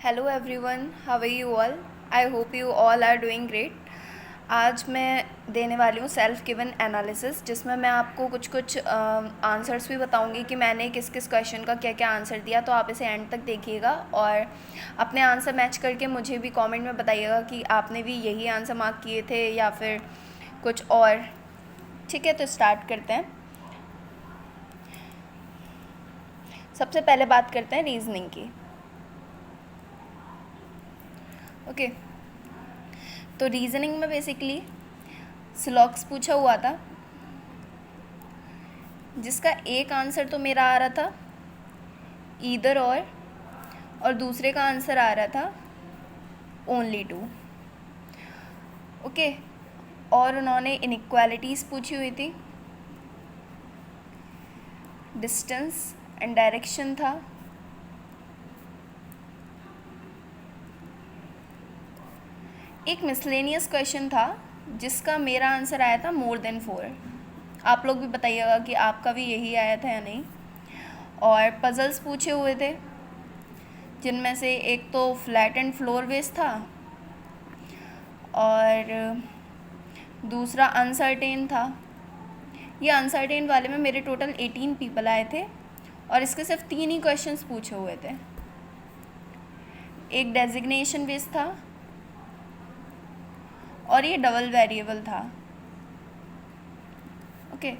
Hello everyone, how are you all? I hope you all are doing great. आज मैं देने वाली हूँ सेल्फ गिवन एनालिसिस, जिसमें मैं आपको कुछ कुछ आंसर्स भी बताऊँगी कि मैंने किस किस क्वेश्चन का क्या क्या आंसर दिया। तो आप इसे एंड तक देखिएगा और अपने आंसर मैच करके मुझे भी कमेंट में बताइएगा कि आपने भी यही आंसर मार्क किए थे या फिर कुछ और। ठीक है, तो स्टार्ट करते हैं। सबसे पहले बात करते हैं रीजनिंग की। ओके, तो रीजनिंग में बेसिकली स्लॉग्स पूछा हुआ था, जिसका एक आंसर तो मेरा आ रहा था ईदर और दूसरे का आंसर आ रहा था ओनली टू। ओके, और उन्होंने इनइक्वालिटीज़ पूछी हुई थी, डिस्टेंस एंड डायरेक्शन था, एक मिसलेनियस क्वेश्चन था जिसका मेरा आंसर आया था मोर देन 4। आप लोग भी बताइएगा कि आपका भी यही आया था या नहीं। और पजल्स पूछे हुए थे, जिनमें से एक तो फ्लैट एंड फ्लोर बेस था और दूसरा अनसर्टेन था। ये अनसर्टेन वाले में मेरे टोटल 18 पीपल आए थे और इसके सिर्फ 3 ही क्वेश्चंस पूछे हुए थे। एक डेजिग्नेशन बेस था और ये डबल वेरिएबल था। ओके,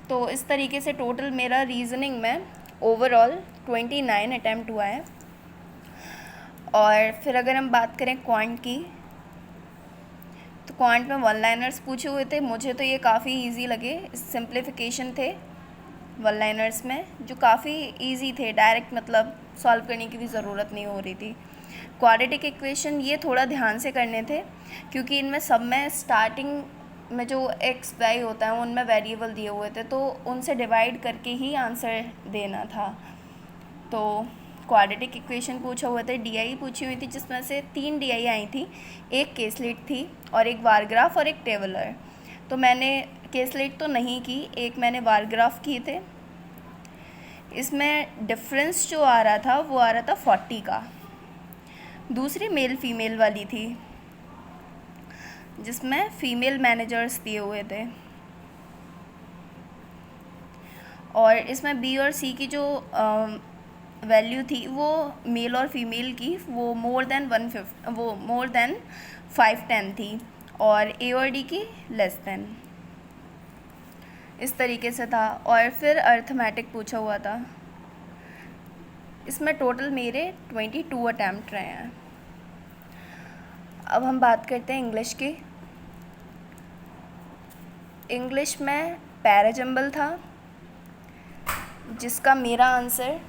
तो इस तरीके से टोटल मेरा रीजनिंग में ओवरऑल 29 अटैम्प्ट हुआ है। और फिर अगर हम बात करें क्वांट की, तो क्वांट में वन लाइनर्स पूछे हुए थे। मुझे तो ये काफ़ी इजी लगे, सिंप्लीफिकेशन थे वन लाइनर्स में जो काफ़ी इजी थे, डायरेक्ट मतलब सॉल्व करने की भी ज़रूरत नहीं हो रही थी। क्वाड्रेटिक इक्वेशन ये थोड़ा ध्यान से करने थे, क्योंकि इनमें सब में स्टार्टिंग में जो एक्स वाई होता है उनमें वेरिएबल दिए हुए थे, तो उनसे डिवाइड करके ही आंसर देना था। तो क्वाड्रेटिक इक्वेशन पूछा हुआ था, डीआई पूछी हुई थी, जिसमें से 3 डीआई आई थी, एक केसलेट थी और एक बार ग्राफ और एक टेबलर। तो मैंने केसलेट तो नहीं की, एक मैंने बार ग्राफ किए थे। इसमें डिफरेंस जो आ रहा था वो आ रहा था 40 का। दूसरी मेल फीमेल वाली थी, जिसमें फीमेल मैनेजर्स दिए हुए थे। और इसमें बी और सी की जो वैल्यू थी वो मेल और फीमेल की वो मोर देन 510 थी और ए और डी की लेस देन। इस तरीके से था। और फिर अर्थमेटिक पूछा हुआ था, इसमें टोटल मेरे 22 अटैम्प्ट रहे हैं। अब हम बात करते हैं इंग्लिश की। इंग्लिश में पैराजम्बल था, जिसका मेरा आंसर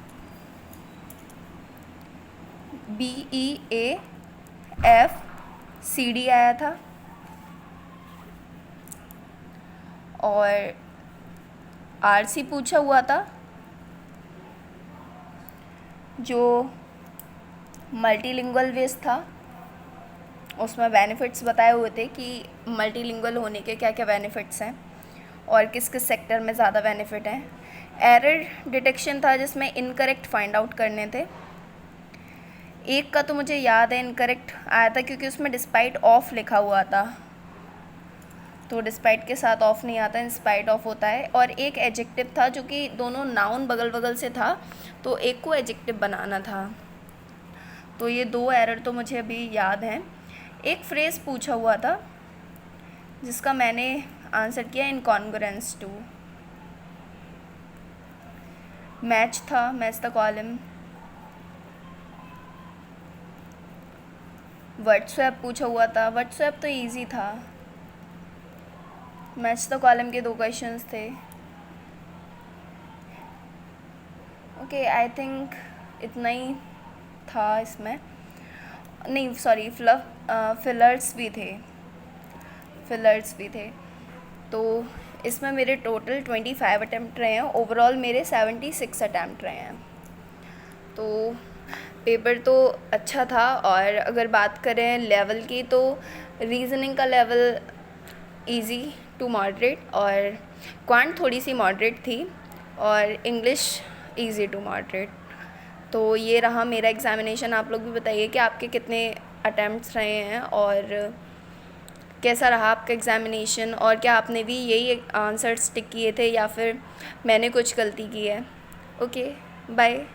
BEAFCD आया था। और RC पूछा हुआ था, जो मल्टीलिंगुअल बेस था। उसमें बेनिफिट्स बताए हुए थे कि मल्टीलिंगुअल होने के क्या क्या बेनिफिट्स हैं और किस किस सेक्टर में ज़्यादा बेनिफिट हैं। एरर डिटेक्शन था, जिसमें इनकरेक्ट फाइंड आउट करने थे। एक का तो मुझे याद है इनकरेक्ट आया था, क्योंकि उसमें डिस्पाइट ऑफ लिखा हुआ था, तो डिस्पाइट के साथ ऑफ नहीं आता, इंस्पाइट ऑफ होता है। और एक एडजेक्टिव था, जो कि दोनों नाउन बगल बगल से था, तो एक को एडजेक्टिव बनाना था। तो ये 2 एरर तो मुझे अभी याद हैं। एक फ्रेज़ पूछा हुआ था, जिसका मैंने आंसर किया इनकॉन्ग्रुएंस टू। मैच था, match the column. Word swap पूछा हुआ था, वर्ड स्वैप तो इजी था। मैच द कॉलम के 2 क्वेश्चंस थे। ओके, आई थिंक इतना ही था इसमें। नहीं सॉरी, फिलर्स भी थे, फिलर्स भी थे। तो इसमें मेरे टोटल 25 अटैम्प्ट रहे हैं। ओवरऑल मेरे 76 अटैम्प्ट रहे हैं। तो पेपर तो अच्छा था। और अगर बात करें लेवल की, तो रीजनिंग का लेवल इजी टू मॉडरेट और क्वांट थोड़ी सी मॉडरेट थी और इंग्लिश इजी टू मॉडरेट। तो ये रहा मेरा एग्ज़ामिनेशन। आप लोग भी बताइए कि आपके कितने अटैम्प्ट्स रहे हैं और कैसा रहा आपका एग्ज़ामिनेशन, और क्या आपने भी यही आंसर्स टिक किए थे या फिर मैंने कुछ गलती की है। Okay, bye.